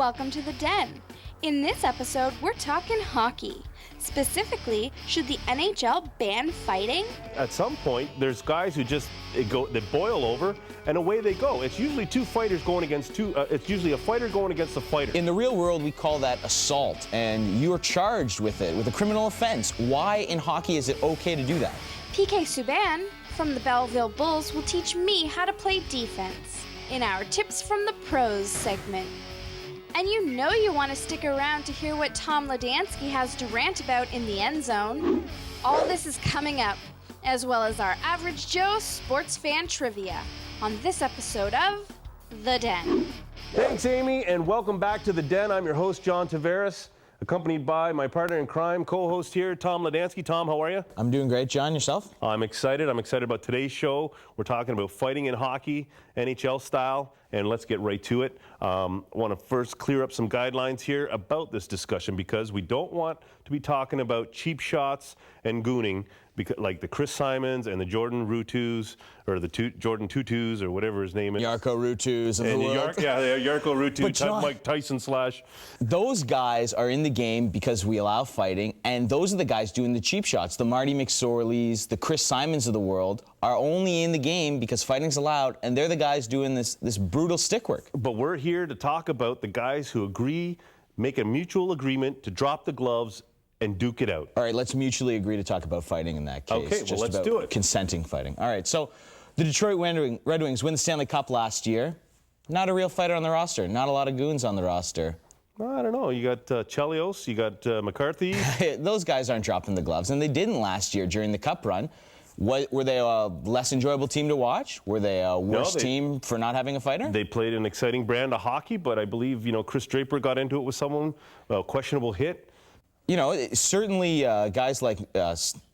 Welcome to The Den. In this episode, we're talking hockey. Specifically, should the NHL ban fighting? At some point, there's guys who just they boil over, and away they go. It's usually two fighters going against two. It's usually a fighter going against a fighter. In the real world, we call that assault, and you're charged with it, with a criminal offense. Why in hockey is it okay to do that? PK Subban from the Belleville Bulls will teach me how to play defense in our Tips from the Pros segment. And you know you want to stick around to hear what Tom Ladansky has to rant about in the end zone. All this is coming up, as well as our Average Joe sports fan trivia on this episode of The Den. Thanks, Amy, and welcome back to The Den. I'm your host, John Tavares, accompanied by my partner in crime, co-host here, Tom Ladansky. Tom, how are you? I'm doing great, John. Yourself? I'm excited. I'm excited about today's show. We're talking about fighting in hockey, NHL style, and let's get right to it. I want to first clear up some guidelines here about this discussion because we don't want to be talking about cheap shots and gooning, because, like the Chris Simons and the Jordan Rutus, or the Jordan Tutus, or whatever his name is. Jarkko Rutus of the world. Jarkko Rutus, John, Mike Tyson slash. Those guys are in the game because we allow fighting, and those are the guys doing the cheap shots. The Marty McSorleys, the Chris Simons of the world are only in the game because fighting's allowed, and they're the guys doing this brutal stick work. But we're here to talk about the guys who make a mutual agreement to drop the gloves and duke it out. All right, let's mutually agree to talk about fighting in that case. Okay, well, let's do it. Consenting fighting. All right, so the Detroit Red Wings win the Stanley Cup last year. Not a real fighter on the roster. Not a lot of goons on the roster. I don't know. You got Chelios, you got McCarthy. Those guys aren't dropping the gloves, and they didn't last year during the Cup run. Were they a less enjoyable team to watch? Were they a worse team for not having a fighter? They played an exciting brand of hockey, but I believe, Chris Draper got into it with someone, questionable hit. Certainly guys like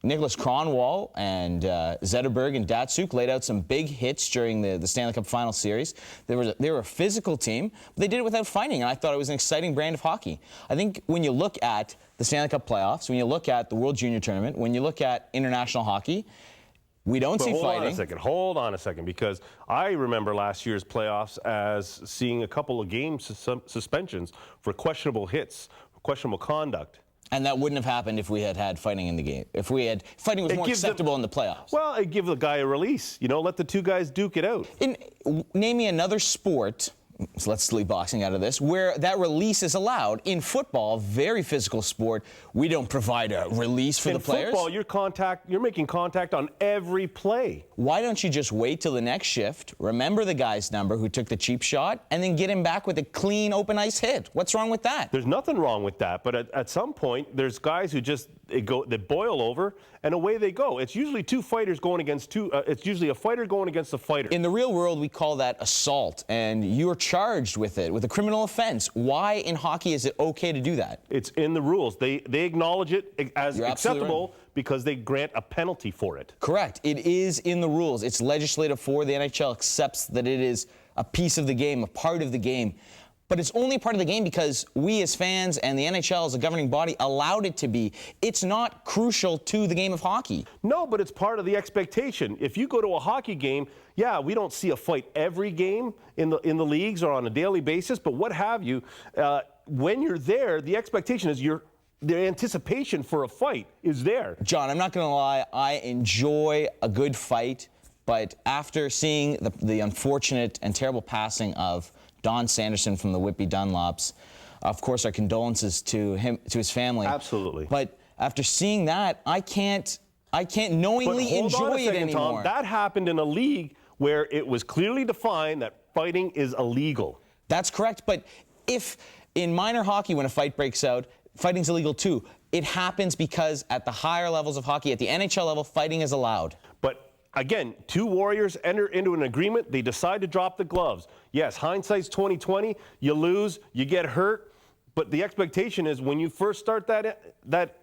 Nicholas Kronwall and Zetterberg and Datsuk laid out some big hits during the Stanley Cup Final Series. They were a physical team, but they did it without fighting, and I thought it was an exciting brand of hockey. I think when you look at the Stanley Cup playoffs, when you look at the World Junior Tournament, when you look at international hockey, we don't see fighting. Hold on a second, because I remember last year's playoffs as seeing a couple of game suspensions for questionable hits, for questionable conduct. And that wouldn't have happened if we had had fighting in the game. If fighting was more acceptable in the playoffs. Well, it'd give the guy a release. Let the two guys duke it out. Name me another sport, so let's leave boxing out of this, where that release is allowed. In football, very physical sport, we don't provide a release for the players. In football, you're making contact on every play. Why don't you just wait till the next shift, remember the guy's number who took the cheap shot, and then get him back with a clean, open ice hit? What's wrong with that? There's nothing wrong with that, but at some point, there's guys who they boil over, and away they go. It's usually two fighters going against two. It's usually a fighter going against a fighter. In the real world, we call that assault, and you're charged with it, with a criminal offense. Why in hockey is it okay to do that? It's in the rules. They acknowledge it as acceptable right, because they grant a penalty for it. Correct. It is in the rules. It's legislative for the NHL accepts that it is a piece of the game, a part of the game. But it's only part of the game because we as fans and the NHL as a governing body allowed it to be. It's not crucial to the game of hockey. No, but it's part of the expectation. If you go to a hockey game, we don't see a fight every game in the leagues or on a daily basis, but what have you, when you're there, the expectation is the anticipation for a fight is there. John, I'm not going to lie, I enjoy a good fight, but after seeing the unfortunate and terrible passing of Don Sanderson from the Whitby Dunlops, of course, our condolences to him, to his family. Absolutely. But after seeing that, I can't knowingly enjoy it anymore. Tom, that happened in a league where it was clearly defined that fighting is illegal. That's correct, but if in minor hockey, when a fight breaks out, fighting's illegal too. It happens because at the higher levels of hockey, at the NHL level, fighting is allowed. But again, two warriors enter into an agreement. They decide to drop the gloves. Yes, hindsight's 20/20. You lose, you get hurt. But the expectation is when you first start that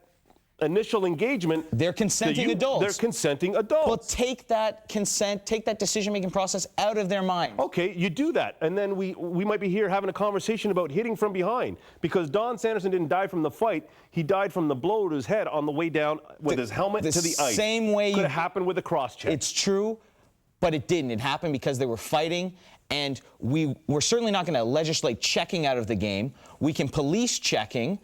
initial engagement, they're consenting adults. They're consenting adults. Well, take that consent, take that decision-making process out of their mind. Okay, you do that, and then we might be here having a conversation about hitting from behind, because Don Sanderson didn't die from the fight. He died from the blow to his head on the way down with his helmet to the ice. Same way could have happened with a cross check. It's true. but it didn't. It happened because they were fighting, and we're certainly not going to legislate checking out of the game. We can police checking,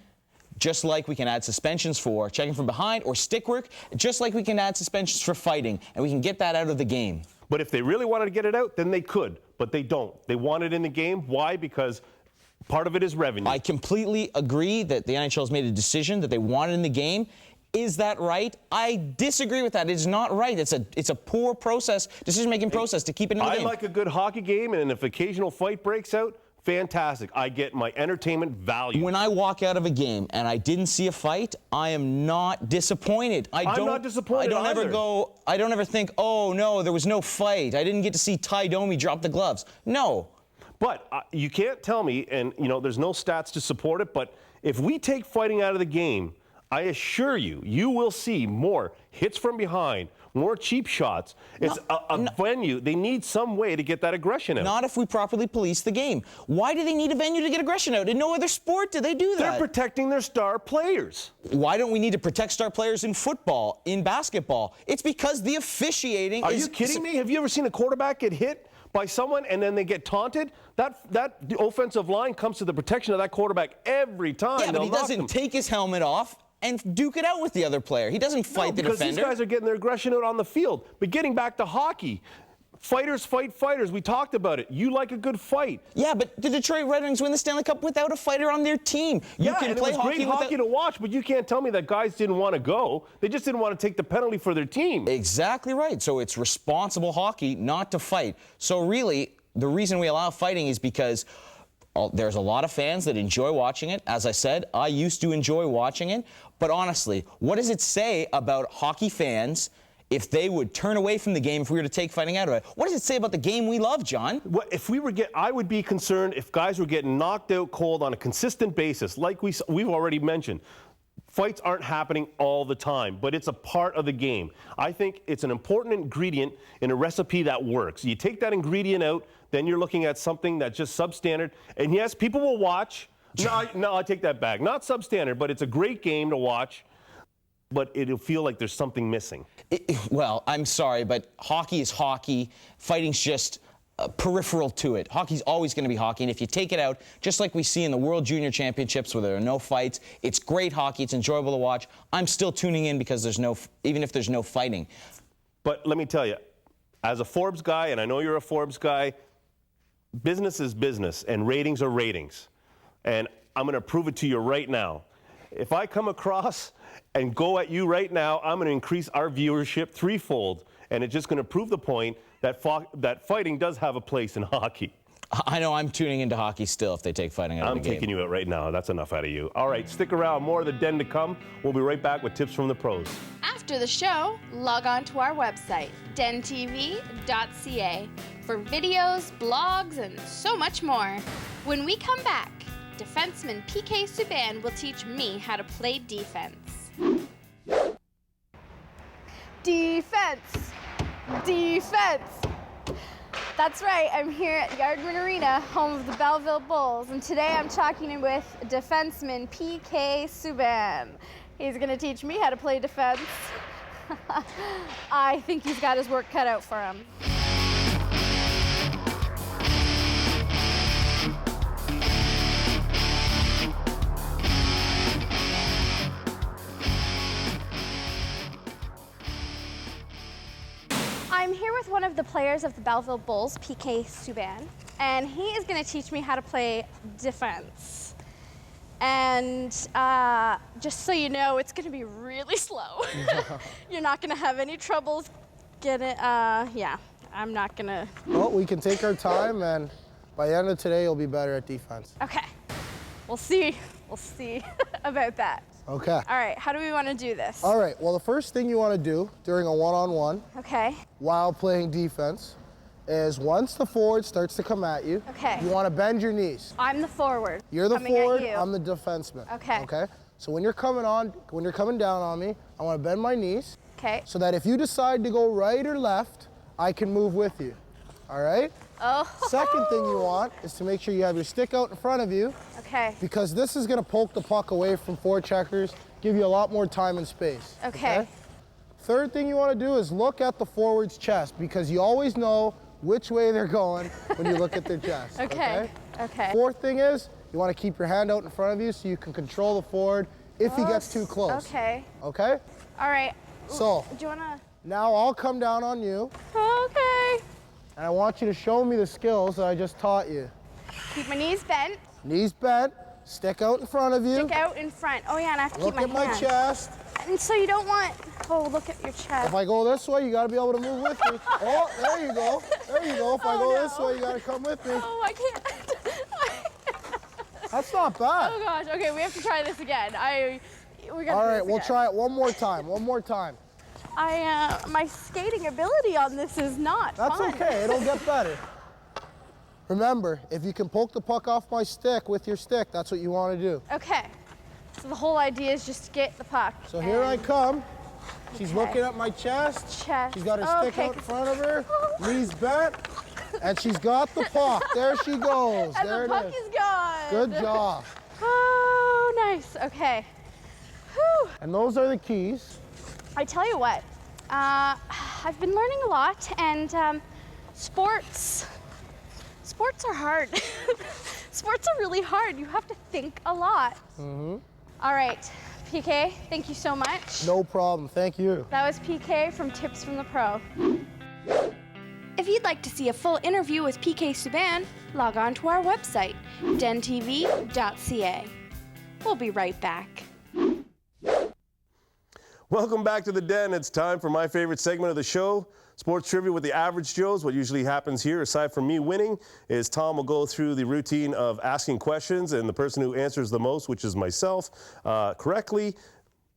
just like we can add suspensions for checking from behind or stick work, just like we can add suspensions for fighting, and we can get that out of the game. But if they really wanted to get it out, then they could, but they don't. They want it in the game. Why? Because part of it is revenue. I completely agree that the NHL has made a decision that they want it in the game. Is that right? I disagree with that. It's not right. It's a poor process, decision-making process to keep it in the game. I like a good hockey game, and if occasional fight breaks out, fantastic. I get my entertainment value. When I walk out of a game and I didn't see a fight, I am not disappointed. I'm not disappointed I don't ever think, oh no, there was no fight. I didn't get to see Ty Domi drop the gloves. No. But you can't tell me, and there's no stats to support it, but if we take fighting out of the game, I assure you, you will see more hits from behind, more cheap shots. It's a venue. They need some way to get that aggression out. Not if we properly police the game. Why do they need a venue to get aggression out? In no other sport do they do that. They're protecting their star players. Why don't we need to protect star players in football, in basketball? It's because the officiating Are you kidding me? Have you ever seen a quarterback get hit by someone and then they get taunted? That offensive line comes to the protection of that quarterback every time. Yeah, but he doesn't take his helmet off and duke it out with the other player. He doesn't fight the defender. Because these guys are getting their aggression out on the field. But getting back to hockey, fighters fight fighters. We talked about it. You like a good fight. Yeah, but the Detroit Red Wings win the Stanley Cup without a fighter on their team. You can play it was great hockey to watch, but you can't tell me that guys didn't want to go. They just didn't want to take the penalty for their team. Exactly right. So it's responsible hockey not to fight. So really, the reason we allow fighting is because there's a lot of fans that enjoy watching it. As I said, I used to enjoy watching it. But honestly, what does it say about hockey fans if they would turn away from the game if we were to take fighting out of it? What does it say about the game we love, John? Well, I would be concerned if guys were getting knocked out cold on a consistent basis, like we've already mentioned. Fights aren't happening all the time, but it's a part of the game. I think it's an important ingredient in a recipe that works. You take that ingredient out, then you're looking at something that's just substandard. And yes, people will watch. No, I take that back. Not substandard, but it's a great game to watch. But it'll feel like there's something missing. Well, I'm sorry, but hockey is hockey. Fighting's just peripheral to it. Hockey's always going to be hockey, and if you take it out, just like we see in the World Junior Championships where there are no fights, it's great hockey, it's enjoyable to watch. I'm still tuning in because even if there's no fighting. But let me tell you, as a Forbes guy, and I know you're a Forbes guy, business is business, and ratings are ratings. And I'm going to prove it to you right now. If I come across and go at you right now, I'm going to increase our viewership threefold, and it's just going to prove the point that fighting does have a place in hockey. I know I'm tuning into hockey still if they take fighting out of the game. I'm taking you out right now. That's enough out of you. All right, stick around. More of the Den to come. We'll be right back with tips from the pros. After the show, log on to our website, dentv.ca, for videos, blogs, and so much more. When we come back, defenseman PK Subban will teach me how to play defense. Defense! Defense! That's right, I'm here at Yardman Arena, home of the Belleville Bulls, and today I'm talking with defenseman PK Subban. He's going to teach me how to play defense. I think he's got his work cut out for him. I'm here with one of the players of the Belleville Bulls, PK Subban, and he is going to teach me how to play defense. And just so you know, it's going to be really slow. You're not going to have any troubles getting, yeah, I'm not going to. Well, we can take our time, and by the end of today, you'll be better at defense. Okay, we'll see about that. Okay. All right, how do we want to do this? All right, well, the first thing you want to do during a one-on-one Okay. while playing defense is once the forward starts to come at you, Okay. you want to bend your knees. I'm the forward. You're the coming at forward, you. I'm the defenseman. Okay. Okay? So when you're coming down on me, I want to bend my knees Okay. so that if you decide to go right or left, I can move with you. All right? Oh. Second thing you want is to make sure you have your stick out in front of you, Okay. because this is going to poke the puck away from forecheckers, give you a lot more time and space. Okay. Third thing you want to do is look at the forward's chest because you always know which way they're going when you look at their chest. Okay. Okay. Fourth thing is you want to keep your hand out in front of you so you can control the forward if he gets too close. Okay. Okay? All right. So, Do you wanna? now I'll come down on you Okay. and I want you to show me the skills that I just taught you. Keep my knees bent. Knees bent, stick out in front of you. Stick out in front. Oh yeah, and I have to Look keep at my my hand. chest. And so you don't want. Oh, look at your If chest. I go this way, you got to be able to move with me. Oh, there you go. There you go. If I go this way, you got to come with me. Oh, I can't. That's not bad. Oh gosh. Okay, we have to try this again. We got. All right, we'll try it one more time. One more time. My skating ability on this is not That's fun. okay. It'll get better. Remember, if you can poke the puck off my stick with your stick, that's what you want to do. Okay. So the whole idea is just to get the puck. So here I and- come. She's Okay. looking at my chest. Chest. She's got her stick Okay. out in front of her, knees bent, and she's got the puck. There she goes. And there the puck it is. is gone. Good job. Oh, nice. Okay. Whew. And those are the keys. I tell you what, I've been learning a lot, and sports are hard. Sports are really hard. You have to think a lot. Mm-hmm. All right, PK, thank you so much. No problem. Thank you. That was PK from Tips from the Pro. If you'd like to see a full interview with PK Subban, log on to our website, dentv.ca. We'll be right back. Welcome back to the Den. It's time for my favorite segment of the show, Sports Trivia with the Average Joes. What usually happens here, aside from me winning, is Tom will go through the routine of asking questions, and the person who answers the most, which is myself, correctly,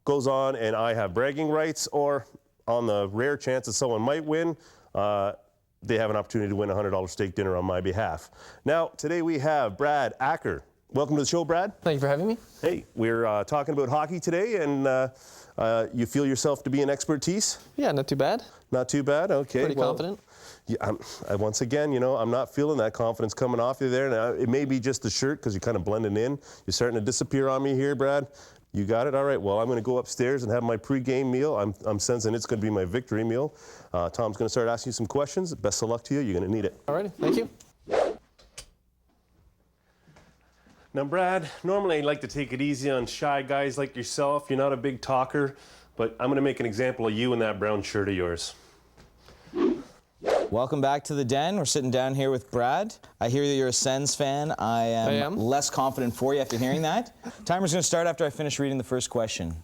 goes on, and I have bragging rights, or on the rare chance that someone might win, they have an opportunity to win a $100 steak dinner on my behalf. Now, today we have Brad Acker. Welcome to the show, Brad. Thank you for having me. Hey, we're talking about hockey today, and you feel yourself to be an expertise? Yeah, not too bad. Not too bad. Okay. Pretty confident. Yeah, once again, I'm not feeling that confidence coming off you there. Now, it may be just the shirt because you're kind of blending in. You're starting to disappear on me here, Brad. You got it? All right. Well, I'm going to go upstairs and have my pregame meal. I'm sensing it's going to be my victory meal. Tom's going to start asking you some questions. Best of luck to you. You're going to need it. All right, thank you. Now, Brad, normally I like to take it easy on shy guys like yourself. You're not a big talker, but I'm going to make an example of you in that brown shirt of yours. Welcome back to the Den. We're sitting down here with Brad. I hear that you're a Sens fan. I am less confident for you after hearing that. Timer's going to start after I finish reading the first question.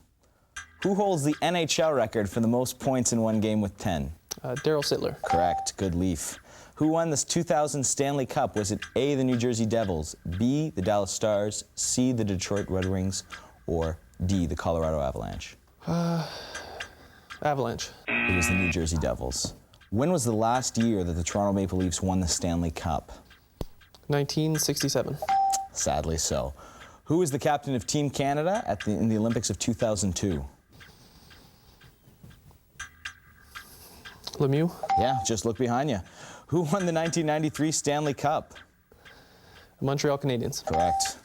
Who holds the NHL record for the most points in one game with 10? Daryl Sittler. Correct. Good leaf. Who won this 2000 Stanley Cup? Was it A, the New Jersey Devils, B, the Dallas Stars, C, the Detroit Red Wings, or D, the Colorado Avalanche? Avalanche. It was the New Jersey Devils. When was the last year that the Toronto Maple Leafs won the Stanley Cup? 1967. Sadly so. Who was the captain of Team Canada in the Olympics of 2002? Lemieux. Yeah, just look behind you. Who won the 1993 Stanley Cup? Montreal Canadiens. Correct.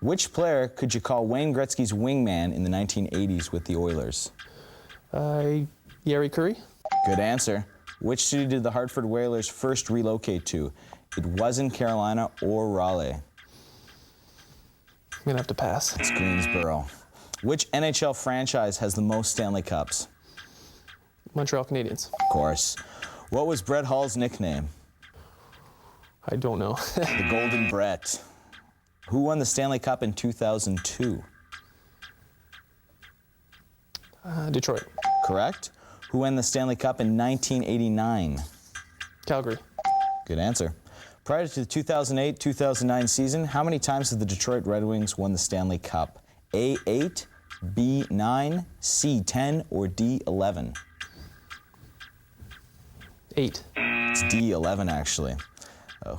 Which player could you call Wayne Gretzky's wingman in the 1980s with the Oilers? Yari Curry. Good answer. Which city did the Hartford Whalers first relocate to? It wasn't Carolina or Raleigh. I'm going to have to pass. It's Greensboro. Which NHL franchise has the most Stanley Cups? Montreal Canadiens. Of course. What was Brett Hall's nickname? I don't know. The Golden Brett. Who won the Stanley Cup in 2002? Detroit. Correct. Who won the Stanley Cup in 1989? Calgary. Good answer. Prior to the 2008-2009 season, how many times have the Detroit Red Wings won the Stanley Cup? A, 8, B, 9, C, 10, or D, 11? 8. It's D, 11, actually.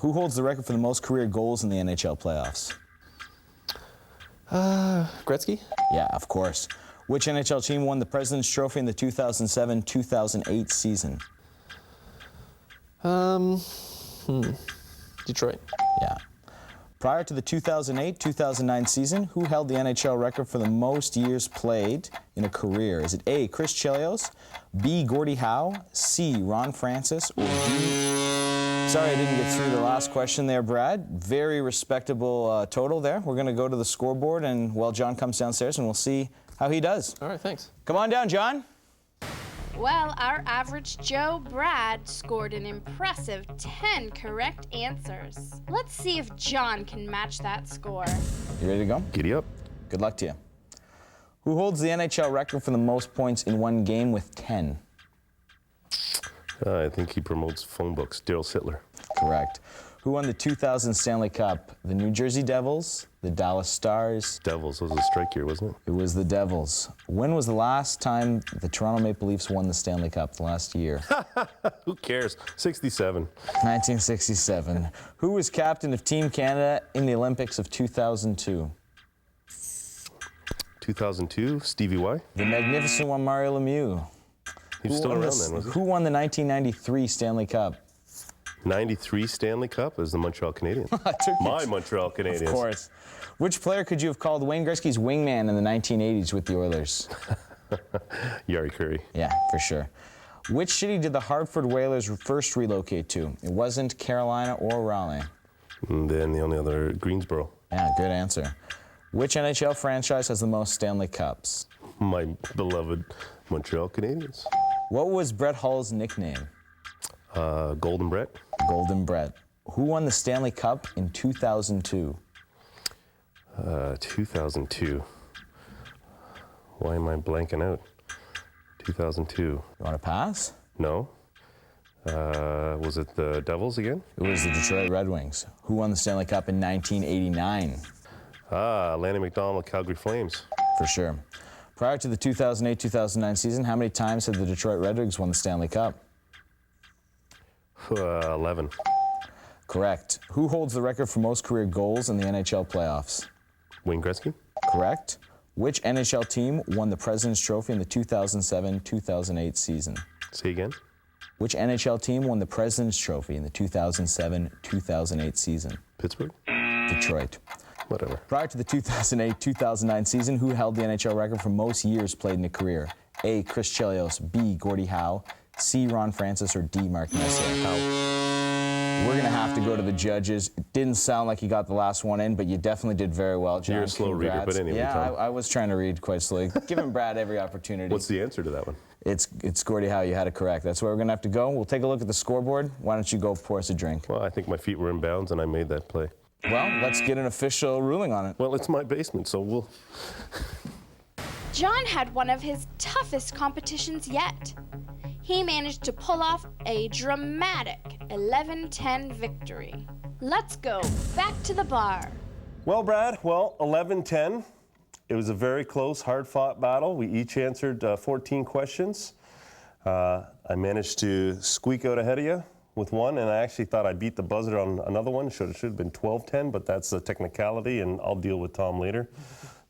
Who holds the record for the most career goals in the NHL playoffs? Gretzky. Yeah, of course. Which NHL team won the President's Trophy in the 2007-2008 season? Detroit. Yeah. Prior to the 2008-2009 season, who held the NHL record for the most years played in a career? Is it A, Chris Chelios, B, Gordie Howe, C, Ron Francis, or D? Sorry I didn't get through the last question there, Brad. Very respectable total there. We're going to go to the scoreboard, and while John comes downstairs, and we'll see how he does. All right, thanks. Come on down, John. Well, our average Joe, Brad, scored an impressive 10 correct answers. Let's see if John can match that score. You ready to go? Giddy up. Good luck to you. Who holds the NHL record for the most points in one game with 10? I think he promotes phone books. Daryl Sittler. Correct. Who won the 2000 Stanley Cup? The New Jersey Devils, the Dallas Stars? Devils was a strike year, wasn't it? It was the Devils. When was the last time the Toronto Maple Leafs won the Stanley Cup? The last year? Who cares? 67. 1967. Who was captain of Team Canada in the Olympics of 2002? 2002, Stevie Y. The magnificent one, Mario Lemieux. He was still around then, was he? Who won the 1993 Stanley Cup? 93 Stanley Cup is the Montreal Canadiens. My Montreal Canadiens. Of course. Which player could you have called Wayne Gretzky's wingman in the 1980s with the Oilers? Yari Curry. Yeah, for sure. Which city did the Hartford Whalers first relocate to? It wasn't Carolina or Raleigh. And then the only other, Greensboro. Yeah, good answer. Which NHL franchise has the most Stanley Cups? My beloved Montreal Canadiens. What was Brett Hull's nickname? Golden Brett. Golden Brett. Who won the Stanley Cup in 2002? 2002. Why am I blanking out? 2002. You want to pass? No. Was it the Devils again? It was the Detroit Red Wings. Who won the Stanley Cup in 1989? Lanny McDonald, Calgary Flames. For sure. Prior to the 2008-2009 season, how many times had the Detroit Red Wings won the Stanley Cup? 11. Correct. Who holds the record for most career goals in the NHL playoffs? Wayne Gretzky. Correct. Which NHL team won the President's Trophy in the 2007-2008 season? Say again. Which NHL team won the President's Trophy in the 2007-2008 season? Pittsburgh. Detroit. Whatever. Prior to the 2008-2009 season, who held the NHL record for most years played in a career? A, Chris Chelios, B, Gordie Howe, C, Ron Francis, or D, Mark Messier? We're going to have to go to the judges. It didn't sound like you got the last one in, but you definitely did very well, John. You're a slow reader, but anyway, Yeah, Tom. I was trying to read quite slowly. Giving Brad every opportunity. What's the answer to that one? It's Gordie Howe. You had it correct. That's where we're going to have to go. We'll take a look at the scoreboard. Why don't you go pour us a drink? Well, I think my feet were in bounds and I made that play. Well, let's get an official ruling on it. Well, it's my basement, so we'll... John had one of his toughest competitions yet. He managed to pull off a dramatic 11-10 victory. Let's go back to the bar. Well, Brad, 11-10. It was a very close, hard-fought battle. We each answered 14 questions. I managed to squeak out ahead of you with one, and I actually thought I beat the buzzer on another one. Should have been 12-10, but that's a technicality, and I'll deal with Tom later.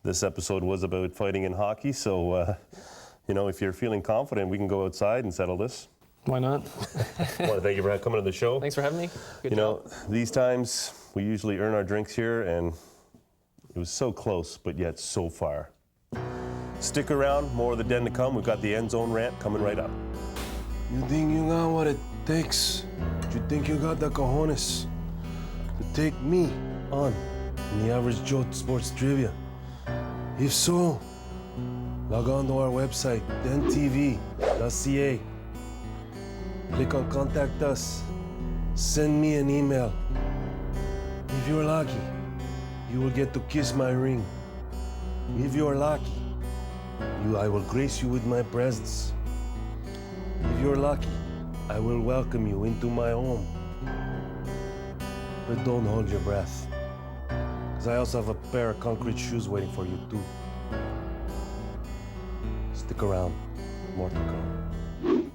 This episode was about fighting in hockey, so if you're feeling confident, we can go outside and settle this. Why not? I want to thank you for coming to the show. Thanks for having me. Good job. These times we usually earn our drinks here, and it was so close, but yet so far. Stick around, more of the den to come. We've got the end zone rant coming right up. You think you got what it takes? You think you got the cojones to take me on in the Average Joe Sports Trivia? If so, log on to our website, dentv.ca. Click on Contact Us. Send me an email. If you're lucky, you will get to kiss my ring. If you're lucky, I will grace you with my presence. If you're lucky, I will welcome you into my home. But don't hold your breath, because I also have a pair of concrete shoes waiting for you too. Stick around, more to come.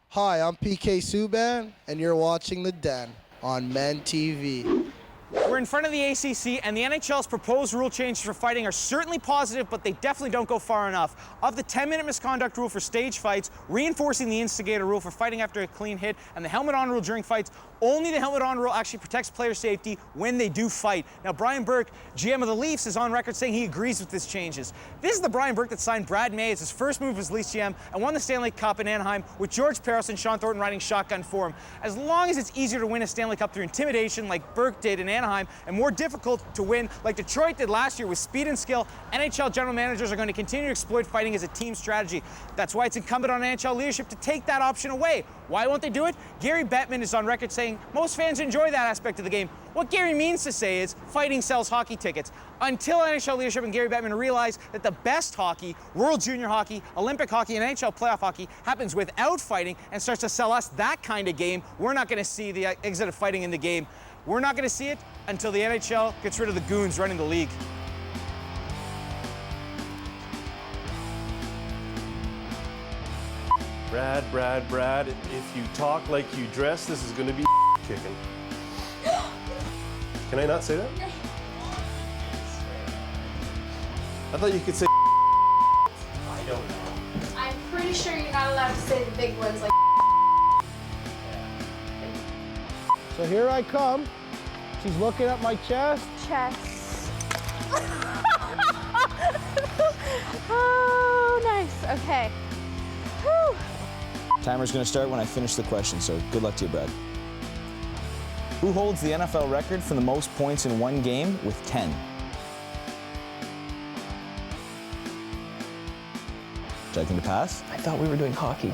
Hi, I'm PK Subban, and you're watching The Den on Men TV. We're in front of the ACC, and the NHL's proposed rule changes for fighting are certainly positive, but they definitely don't go far enough. Of the 10-minute misconduct rule for stage fights, reinforcing the instigator rule for fighting after a clean hit, and the helmet-on rule during fights, only the helmet-on rule actually protects player safety when they do fight. Now, Brian Burke, GM of the Leafs, is on record saying he agrees with these changes. This is the Brian Burke that signed Brad May as his first move as Leafs GM and won the Stanley Cup in Anaheim with George Parros and Sean Thornton riding shotgun for him. As long as it's easier to win a Stanley Cup through intimidation like Burke did in Anaheim, and more difficult to win like Detroit did last year with speed and skill, NHL general managers are going to continue to exploit fighting as a team strategy. That's why it's incumbent on NHL leadership to take that option away. Why won't they do it? Gary Bettman is on record saying most fans enjoy that aspect of the game. What Gary means to say is fighting sells hockey tickets. Until NHL leadership and Gary Bettman realize that the best hockey, World Junior Hockey, Olympic hockey, and NHL playoff hockey happens without fighting and starts to sell us that kind of game, we're not going to see the exit of fighting in the game. We're not going to see it until the NHL gets rid of the goons running the league. Brad, if you talk like you dress, this is going to be kicking. Can I not say that? I thought you could say I don't know. I'm pretty sure you're not allowed to say the big ones like So here I come. She's looking at my chest. chest. Oh, nice. Okay. Whew. Timer's going to start when I finish the question, so good luck to you, Brad. Who holds the NFL record for the most points in one game with 10? Judging to pass? I thought we were doing hockey.